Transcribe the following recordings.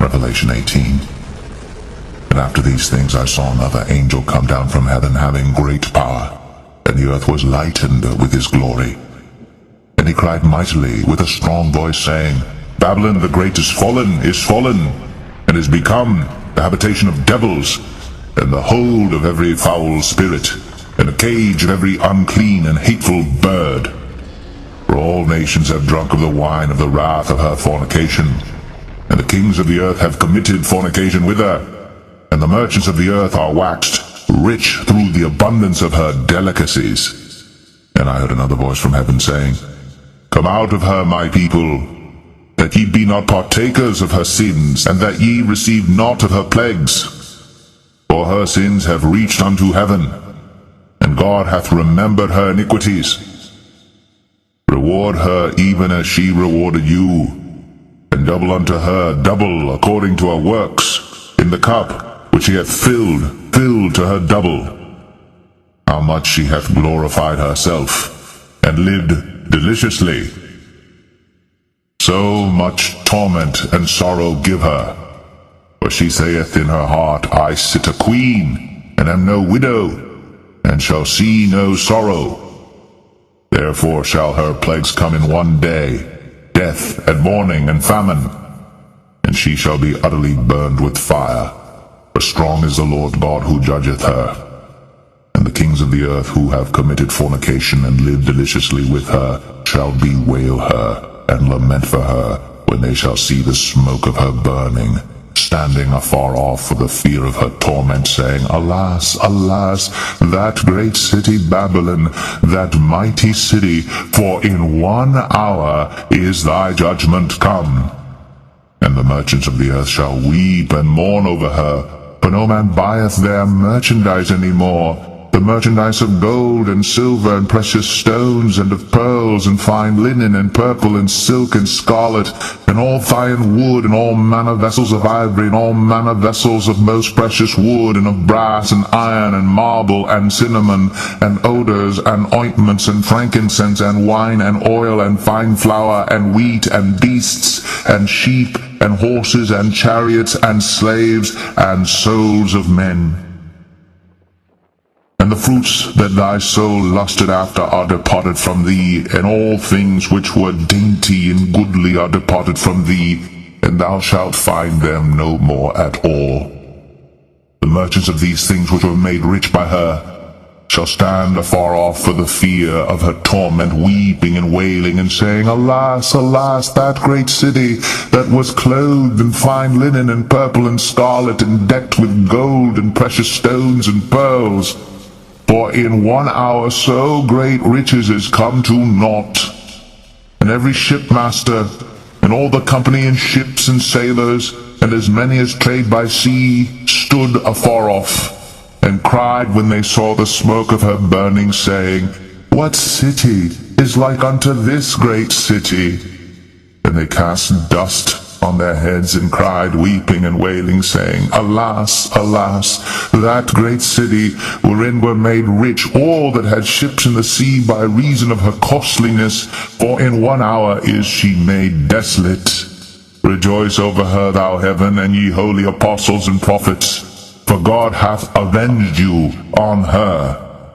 Revelation 18. And after these things I saw another angel come down from heaven, having great power, and the earth was lightened with his glory. And he cried mightily with a strong voice, saying, Babylon the great is fallen, and is become the habitation of devils, and the hold of every foul spirit, and a cage of every unclean and hateful bird. For all nations have drunk of the wine of the wrath of her fornication, and the kings of the earth have committed fornication with her, and the merchants of the earth are waxed rich through the abundance of her delicacies. And I heard another voice from heaven saying, Come out of her, my people, that ye be not partakers of her sins, and that ye receive not of her plagues. For her sins have reached unto heaven, and God hath remembered her iniquities. Reward her even as she rewarded you, and double unto her double according to her works, in the cup which she hath filled to her double. How much she hath glorified herself, and lived deliciously. So much torment and sorrow give her. For she saith in her heart, I sit a queen, and am no widow, and shall see no sorrow. Therefore shall her plagues come in one day, death, and mourning, and famine. And she shall be utterly burned with fire. For strong is the Lord God who judgeth her. And the kings of the earth who have committed fornication and lived deliciously with her shall bewail her, and lament for her, when they shall see the smoke of her burning, standing afar off for the fear of her torment, saying, Alas, alas, that great city Babylon, that mighty city, for in 1 hour is thy judgment come. And the merchants of the earth shall weep and mourn over her, for no man buyeth their merchandise any more, the merchandise of gold and silver and precious stones, and of pearls and fine linen and purple and silk and scarlet, and all fine wood, and all manner vessels of ivory, and all manner vessels of most precious wood, and of brass and iron and marble and cinnamon, and odors and ointments and frankincense and wine and oil and fine flour and wheat and beasts and sheep and horses and chariots and slaves and souls of men. And the fruits that thy soul lusted after are departed from thee, and all things which were dainty and goodly are departed from thee, and thou shalt find them no more at all. The merchants of these things which were made rich by her shall stand afar off for the fear of her torment, weeping and wailing, and saying, Alas, alas, that great city, that was clothed in fine linen and purple and scarlet, and decked with gold and precious stones and pearls. For in 1 hour so great riches is come to naught. And every shipmaster, and all the company in ships and sailors, and as many as trade by sea, stood afar off, and cried when they saw the smoke of her burning, saying, What city is like unto this great city? And they cast dust on their heads, and cried, weeping and wailing, saying, Alas, alas, that great city, wherein were made rich all that had ships in the sea by reason of her costliness, for in 1 hour is she made desolate. Rejoice over her, thou heaven, and ye holy apostles and prophets, for God hath avenged you on her.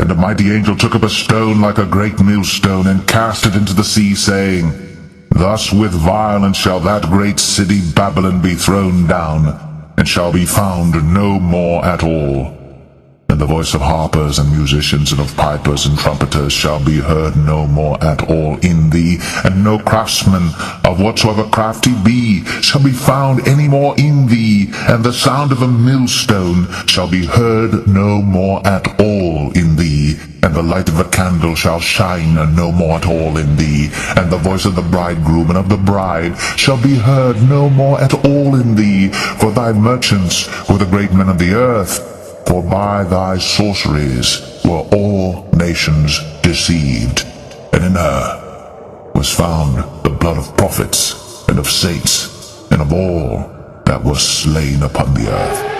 And a mighty angel took up a stone like a great millstone, and cast it into the sea, saying, Thus with violence shall that great city Babylon be thrown down, and shall be found no more at all. And the voice of harpers and musicians, and of pipers and trumpeters shall be heard no more at all in thee, and no craftsman of whatsoever craft he be shall be found any more in thee, and the sound of a millstone shall be heard no more at all in thee, and the light of a candle shall shine no more at all in thee, and the voice of the bridegroom and of the bride shall be heard no more at all in thee, for thy merchants were the great men of the earth. For by thy sorceries were all nations deceived, and in her was found the blood of prophets, and of saints, and of all that was slain upon the earth.